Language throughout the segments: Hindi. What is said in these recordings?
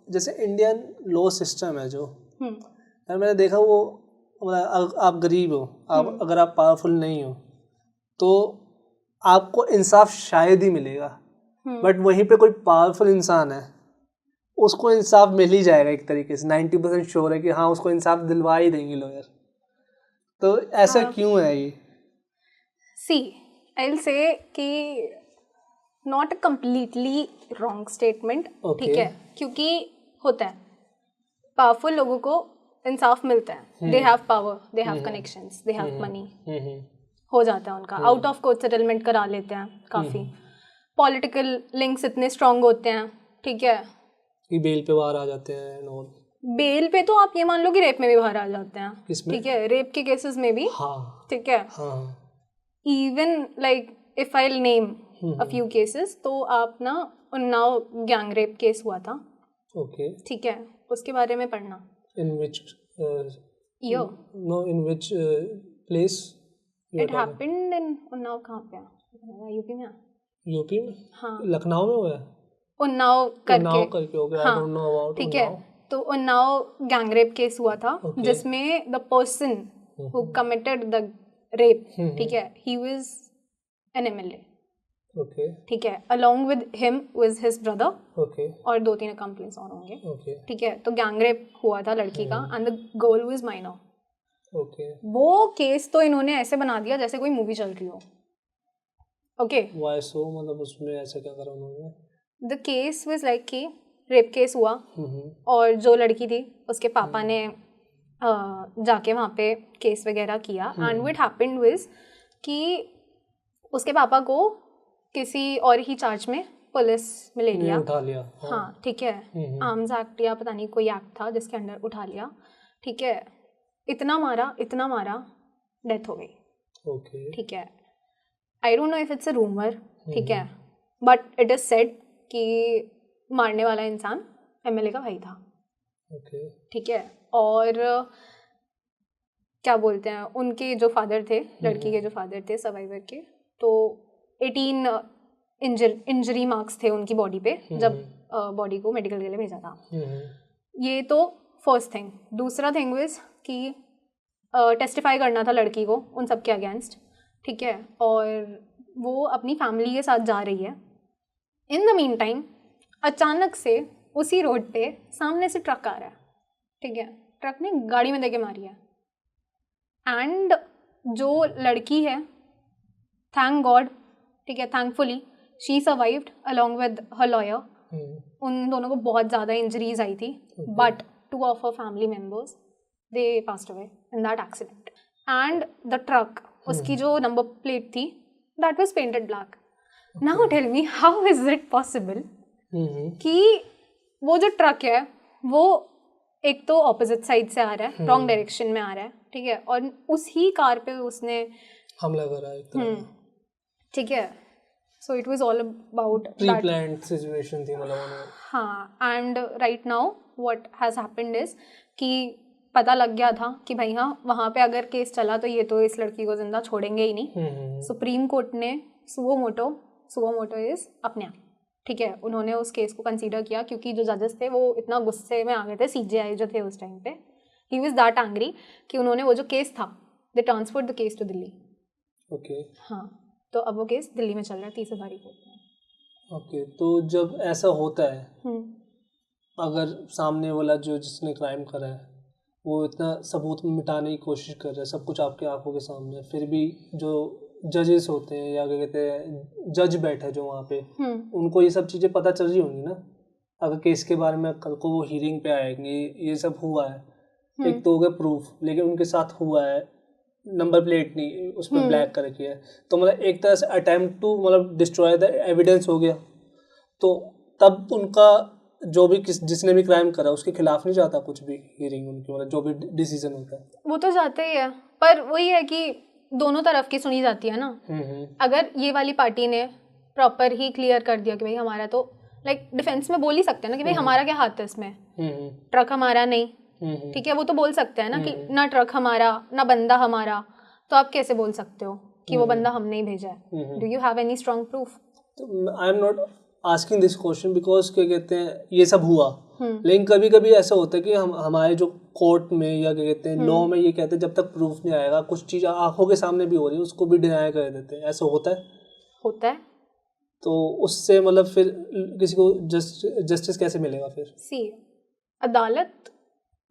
जैसे इंडियन लॉ सिस्टम है जो यार मैंने देखा वो आप गरीब हो, आप अगर आप पावरफुल नहीं हो तो आपको इंसाफ शायद ही मिलेगा, बट वहीं पे कोई पावरफुल इंसान है उसको इंसाफ मिल ही जाएगा एक तरीके से, 90% श्योर है कि हाँ उसको इंसाफ दिलवा ही देंगे लॉयर। तो ऐसा क्यों है ये? सी आई विल से कि not a completely wrong statement, ठीक है, क्योंकि होता है पावरफुल लोगों को इंसाफ मिलता है, they have power, they have connections, they have money, हो जाता है उनका, आउट ऑफ कोर्ट सेटलमेंट करा लेते हैं, काफ़ी पॉलिटिकल लिंक्स इतने स्ट्रांग होते हैं, ठीक है, कि बेल पे बाहर आ जाते हैं। बेल पे तो आप ये मान लो कि रेप में भी बाहर आ जाते हैं, ठीक है, रेप के केसेस में भी, ठीक है, even like if I will name a few cases, तो आप ना उन्नाव गैंग रेप केस हुआ था, ओके, ठीक है, उसके बारे में पढ़ना। In which year? No, in which place it happened in Unnao? कहाँ पे है? यूपी में है? यूपी में? हाँ, लखनऊ में हुआ है? उन्नाव करके हो गया, हाँ, I don't know about ठीक है, तो उन्नाव गैंग रेप केस हुआ था, जिसमें the person who committed the rape, ठीक है, he was an MLA, okay, ठीक है, along with him was his brother, okay, और 2-3 अकम्प्लिस और होंगे, ओके, ठीक है, तो गैंग रेप हुआ था लड़की का and the girl was minor, okay. वो केस तो इन्होंने ऐसे बना दिया जैसे कोई मूवी चल रही हो, ओके। व्हाई सो, मतलब उसमें ऐसा क्या करा उन्होंने? द केस वाज लाइक कि रेप केस हुआ और जो लड़की थी उसके पापा ने जाके वहाँ पे केस वगैरह किया, एंड व्हाट हैपेंड वाज कि उसके पापा को किसी और ही चार्ज में पुलिस में ले लिया, उठा लिया, हाँ, ठीक है, आर्म्स एक्ट या पता नहीं कोई एक्ट था जिसके अंडर उठा लिया, ठीक है, इतना मारा डेथ हो गई, ओके, ठीक है, I don't know if it's a rumour, ठीक है, बट इट इज सेड कि मारने वाला इंसान एमएलए का भाई था, ओके, ठीक है, और क्या बोलते हैं उनके जो फादर थे, लड़की के जो फादर थे सर्वाइवर के, तो 18 इंजरी मार्क्स थे उनकी बॉडी पे जब बॉडी को मेडिकल के लिए भेजा था। ये तो फर्स्ट थिंग। दूसरा थिंग वाज कि टेस्टिफाई करना था लड़की को उन सब के अगेंस्ट, ठीक है, और वो अपनी फैमिली के साथ जा रही है। इन द मीन टाइम अचानक से उसी रोड पे सामने से ट्रक आ रहा है, ठीक है, ट्रक ने गाड़ी में देके मारी है, एंड जो लड़की है, थैंक गॉड, ठीक है, thankfully she survived along with her lawyer. उन दोनों को बहुत ज़्यादा इंजरीज आई थी, but 2 of her family members they passed away in that accident, and the truck, उसकी जो नंबर प्लेट थी, that was painted black. Now tell me how is it possible कि वो जो ट्रक है वो एक तो ऑपोजिट साइड से आ रहा है, रॉन्ग डायरेक्शन में आ रहा है, ठीक है, और उसी कार पे उसने हमला करा एक तरह, ठीक है, so it was all about pre planned situation थी मतलब। हाँ, and right now what has happened is कि पता लग गया था कि भाई हाँ वहाँ पे अगर केस चला तो ये तो इस लड़की को जिंदा छोड़ेंगे ही नहीं। सुप्रीम कोर्ट ने सुओ मोटो इज अपने आप, ठीक है, उन्होंने उस केस को कंसीडर किया क्योंकि जो जजेस थे वो इतना गुस्से में आ गए थे, CJI जो थे उस टाइम पे, ही वाज दैट एंग्री कि उन्होंने वो जो केस था they transferred the case to Delhi. Okay, हाँ, तो अब वो केस दिल्ली में चल रहा है 30 हज़ारी कोर्ट में। ओके, तो जब ऐसा होता है, अगर सामने वाला जो जिसने क्राइम करा है वो इतना सबूत मिटाने की कोशिश कर रहा है, सब कुछ आपके आंखों के सामने, फिर भी जो जजेस होते हैं या क्या कहते हैं जज बैठे जो वहाँ पे, उनको ये सब चीज़ें पता चल रही होंगी ना, अगर केस के बारे में कल को वो हियरिंग पे आएंगे, ये सब हुआ है, एक तो हो गया प्रूफ, लेकिन उनके साथ हुआ है, नंबर प्लेट नहीं उस पर ब्लैक करके है, तो मतलब एक तरह से अटेम्प्ट टू मतलब डिस्ट्रॉय द एविडेंस हो गया। तो तब उनका जो भी जिसने भी क्राइम करा उसके खिलाफ नहीं जाता कुछ भी हियरिंग, उनकी मतलब जो भी डिसीजन होता है वो तो जाते ही है, पर वही है कि दोनों तरफ की सुनी जाती है ना। अगर ये वाली पार्टी ने प्रॉपर ही क्लियर कर दिया कि भाई हमारा तो लाइक डिफेंस में बोल ही सकते हैं ना कि भाई हमारा क्या हाथ है इसमें, ट्रक हमारा नहीं, ठीक है, वो तो बोल सकते हैं ना कि ना ट्रक हमारा ना बंदा हमारा, तो आप कैसे बोल सकते हो कि वो बंदा हमने ही भेजा है? Do you have any strong proof? I am not asking this question because क्या कहते हैं ये सब हुआ, लेकिन कभी कभी ऐसा होता है कि हम हमारे जो कोर्ट में या क्या कहते हैं लॉ में ये कहते हैं जब तक प्रूफ नहीं आएगा, कुछ चीज़ आंखों के सामने भी हो रही है उसको भी डिनाई कर देते हैं, ऐसा होता है। तो उससे मतलब फिर किसी को जस्टिस कैसे मिलेगा फिर? सी अदालत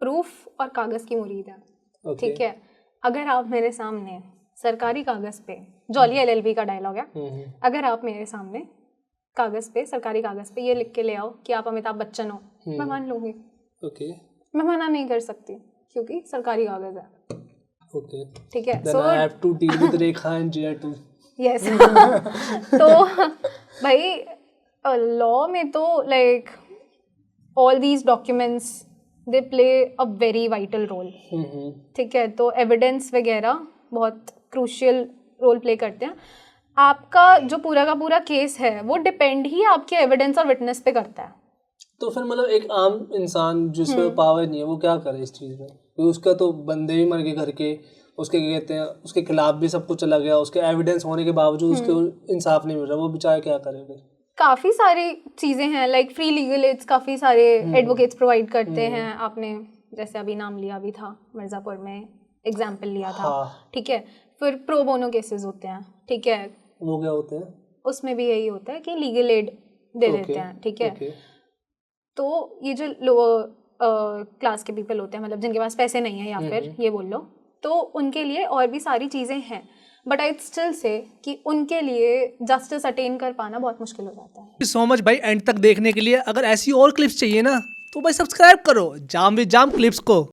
प्रूफ और कागज की मुरीद है, ठीक है। अगर आप मेरे सामने सरकारी कागज पे, जॉली LLB का डायलॉग है, अगर आप मेरे सामने कागज पे, सरकारी कागज पे ये लिख के ले आओ कि आप अमिताभ बच्चन हो, मैं मान लूंगी। मैं मना नहीं कर सकती क्योंकि सरकारी कागज है, ठीक है। So I have to deal with Rekha and Jia too. Yes. तो भाई लॉ में तो like all these documents they play a very vital role, ठीक है। तो एविडेंस वगैरह बहुत क्रूशियल रोल प्ले करते हैं। आपका जो पूरा का पूरा केस है वो डिपेंड ही आपके एविडेंस और विटनेस पे करता है। तो फिर मतलब एक आम इंसान जिसमें पावर नहीं है वो क्या करे इस चीज़ में? क्योंकि उसका तो बंदे भी मर गए घर के, उसके क्या कहते हैं उसके खिलाफ भी सब कुछ चला गया, उसके एविडेंस होने के बावजूद उसको इंसाफ नहीं मिल रहा, वो बेचारा क्या करे फिर? काफ़ी सारी चीज़ें हैं, लाइक फ्री लीगल एड्स काफ़ी सारे एडवोकेट्स प्रोवाइड करते हैं। आपने जैसे अभी नाम लिया भी था, मिर्ज़ापुर में एग्जाम्पल लिया था, ठीक है। फिर प्रो बोनो केसेस होते हैं, ठीक है। वो क्या होते हैं? उसमें भी यही होता है कि लीगल एड दे देते हैं, ठीक है। तो ये जो लोअर क्लास के पीपल होते हैं, मतलब जिनके पास पैसे नहीं है या फिर ये बोल लो, तो उनके लिए और भी सारी चीज़ें हैं, बट आई स्टिल से कि उनके लिए जस्टिस अटेन कर पाना बहुत मुश्किल हो जाता है। सो मच भाई एंड तक देखने के लिए। अगर ऐसी और क्लिप्स चाहिए ना तो भाई सब्सक्राइब करो जाम विद जाम क्लिप्स को।